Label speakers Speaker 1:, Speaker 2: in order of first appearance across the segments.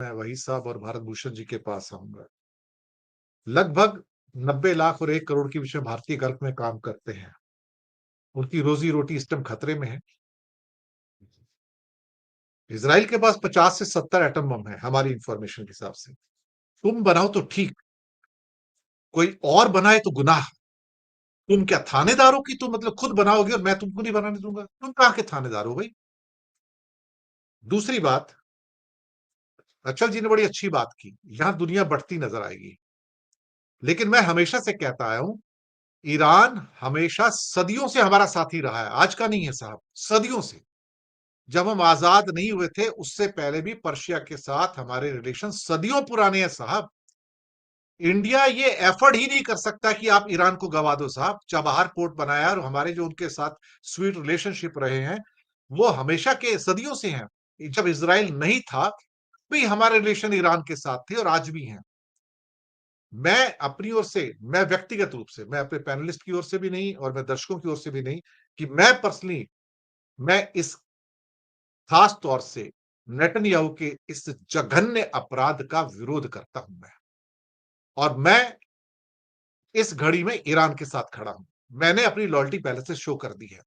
Speaker 1: मैं वही साहब और भारत भूषण जी के पास आऊंगा। लगभग 90 लाख और 1 करोड़ के बीच में भारतीय गल्फ में काम करते हैं। उनकी रोजी रोटी इस टाइम खतरे में है। इजराइल के पास 50 से 70 एटम बम है हमारी इंफॉर्मेशन के हिसाब से। तुम बनाओ तो ठीक, कोई और बनाए तो गुनाह। तुम क्या थानेदार हो कि तुम मतलब खुद बनाओगे और मैं तुमको नहीं बनाने दूंगा? तुम कहां के थानेदार हो भाई? दूसरी बात, अचल जी ने बड़ी अच्छी बात की, यहां दुनिया बढ़ती नजर आएगी। लेकिन मैं हमेशा से कहता आया हूं, ईरान हमेशा सदियों से हमारा साथी रहा है, आज का नहीं है साहब, सदियों से। जब हम आजाद नहीं हुए थे उससे पहले भी पर्शिया के साथ हमारे रिलेशन सदियों पुराने हैं साहब। इंडिया ये एफर्ट ही नहीं कर सकता कि आप ईरान को गवा दो साहब। चाबहार पोर्ट बनाया और हमारे जो उनके साथ स्वीट रिलेशनशिप रहे हैं वो हमेशा के सदियों से हैं। जब इजराइल नहीं था भी हमारे रिलेशन ईरान के साथ थे और आज भी हैं। मैं अपनी ओर से, मैं व्यक्तिगत रूप से, मैं अपने पैनलिस्ट की ओर से भी नहीं और मैं दर्शकों की ओर से भी नहीं, कि मैं पर्सनली मैं इस खास तौर से नेतन्याहू के इस जघन्य अपराध का विरोध करता हूं मैं। और मैं इस घड़ी में ईरान के साथ खड़ा हूं। मैंने अपनी लॉयल्टी पहले से शो कर दी है।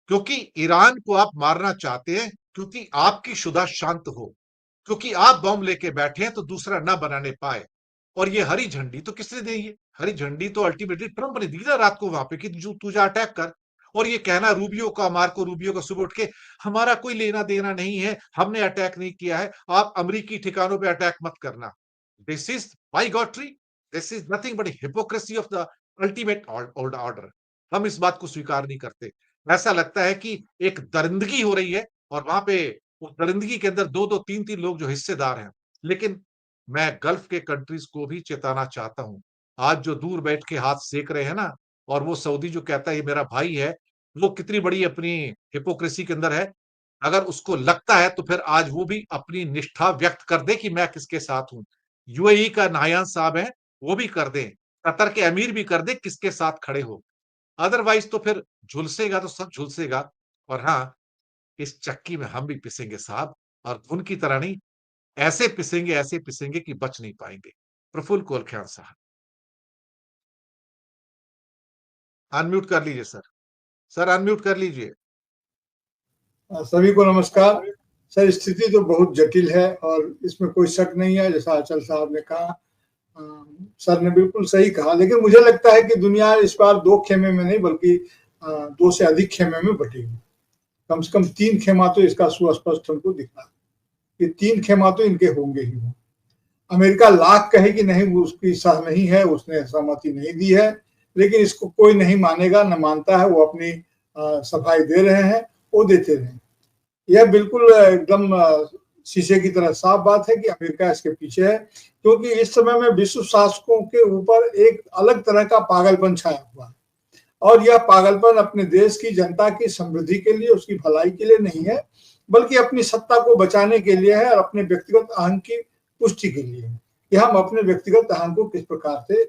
Speaker 1: क्योंकि ईरान को आप मारना चाहते हैं क्योंकि आपकी शुदा शांत हो, क्योंकि आप बम लेके बैठे हैं तो दूसरा ना बनाने पाए। और ये हरी झंडी तो किसने दी? है हरी झंडी तो अल्टीमेटली ट्रंप ने दी ना रात को वहां पे कि तू जा अटैक कर। और ये कहना रूबियो का, मार्को रूबियो का सुबह उठ के, हमारा कोई लेना देना नहीं है, हमने अटैक नहीं किया है, आप अमरीकी ठिकानों पे अटैक मत करना। This is by God tree, this is nothing but hypocrisy of the ultimate order. हम इस बात को स्वीकार नहीं करते। ऐसा लगता है कि एक दरिंदगी हो रही है और वहां पे उस दरिंदगी के अंदर दो दो तीन तीन लोग जो हिस्सेदार हैं। लेकिन मैं गल्फ के कंट्रीज को भी चेताना चाहता हूं। आज जो दूर बैठ के हाथ सेक रहे हैं ना, और वो सऊदी जो कहता है ये मेरा भाई है, वो कितनी बड़ी अपनी हिपोक्रेसी के अंदर है। अगर उसको लगता है तो फिर आज वो भी अपनी निष्ठा व्यक्त कर दे कि मैं किसके साथ हूं। यूएई का नायान साहब है, वो भी कर दे। कतर के अमीर भी कर दे किसके साथ खड़े हो। अदरवाइज तो फिर झुलसेगा तो सब झुलसेगा। और हाँ, इस चक्की में हम भी पिसेंगे साहब, और धुन की तरह नहीं, ऐसे पिसेंगे कि बच नहीं पाएंगे। प्रफुल्ल कोलख्यान साहब, अनम्यूट कर लीजिए सर। सर अनम्यूट कर लीजिए।
Speaker 2: सभी को नमस्कार। सर, स्थिति तो बहुत जटिल है और इसमें कोई शक नहीं है, जैसा अचल साहब ने कहा। सर ने बिल्कुल सही कहा, लेकिन मुझे लगता है कि दुनिया इस बार दो खेमे में नहीं बल्कि दो से अधिक खेमे में बटेगी। कम से कम तीन खेमा तो इसका सुस्पष्ट हमको दिख रहा है कि तीन खेमा तो इनके होंगे ही होंगे। अमेरिका लाख कहे कि नहीं, वो उसकी सह नहीं है, उसने सहमति नहीं दी है, लेकिन इसको कोई नहीं मानेगा, न मानता है। वो अपनी सफाई दे रहे हैं, वो देते रहे। यह बिल्कुल एकदम शीशे की तरह साफ बात है कि अमेरिका इसके पीछे है, क्योंकि इस समय में विश्व शासकों के ऊपर एक अलग तरह का पागलपन छाया हुआ है। और यह पागलपन अपने देश की जनता की समृद्धि के लिए, उसकी भलाई के लिए नहीं है, बल्कि अपनी सत्ता को बचाने के लिए है और अपने व्यक्तिगत अहंकार की पुष्टि के लिए है कि हम अपने व्यक्तिगत अहंकार को किस प्रकार से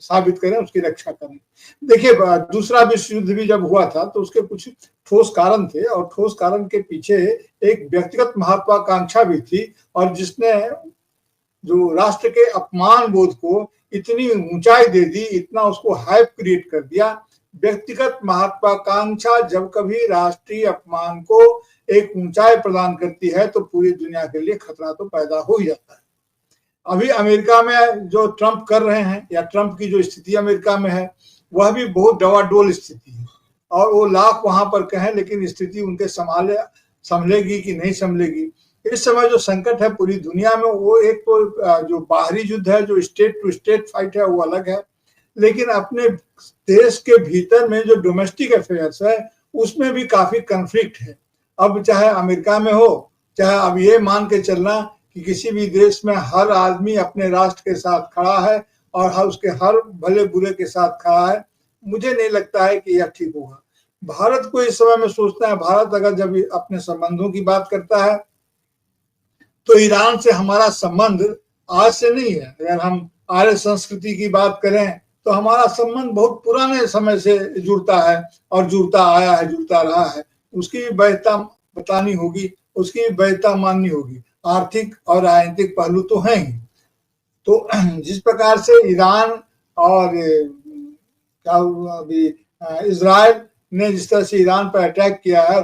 Speaker 2: साबित करें, उसकी रक्षा करें। देखिए, दूसरा विश्व युद्ध भी जब हुआ था तो उसके कुछ ठोस कारण थे, और ठोस कारण के पीछे एक व्यक्तिगत महत्वाकांक्षा भी थी, और जिसने जो राष्ट्र के अपमान बोध को इतनी ऊंचाई दे दी, इतना उसको हाइप क्रिएट कर दिया। व्यक्तिगत महत्वाकांक्षा जब कभी राष्ट्रीय अपमान को एक ऊंचाई प्रदान करती है तो पूरी दुनिया के लिए खतरा तो पैदा हो ही जाता है। अभी अमेरिका में जो ट्रंप कर रहे हैं, या ट्रंप की जो स्थिति अमेरिका में है, वह भी बहुत डवाडोल स्थिति है। और वो लाख वहां पर कहें, लेकिन स्थिति उनके संभलेगी कि नहीं संभलेगी। इस समय जो संकट है पूरी दुनिया में, वो एक तो जो बाहरी युद्ध है, जो स्टेट टू स्टेट फाइट है, वो अलग है। लेकिन अपने देश के भीतर में जो डोमेस्टिक अफेयर्स है, उसमें भी काफी कन्फ्लिक्ट है। अब चाहे अमेरिका में हो, चाहे अब ये मान के चलना कि किसी भी देश में हर आदमी अपने राष्ट्र के साथ खड़ा है और हर उसके हर भले बुरे के साथ खड़ा है, मुझे नहीं लगता है कि यह ठीक होगा। भारत को इस समय में सोचना है, भारत अगर जब अपने संबंधों की बात करता है तो ईरान से हमारा संबंध आज से नहीं है। अगर हम आर्य संस्कृति की बात करें तो हमारा संबंध बहुत पुराने समय से जुड़ता है और जुड़ता आया है, जुड़ता रहा है। उसकी भी वैधता बतानी होगी, उसकी भी वैधता माननी होगी। आर्थिक और राजनीतिक पहलू तो हैं ही। तो जिस प्रकार से ईरान और क्या हुआ अभी इजराइल ने जिस तरह से ईरान पर अटैक किया है,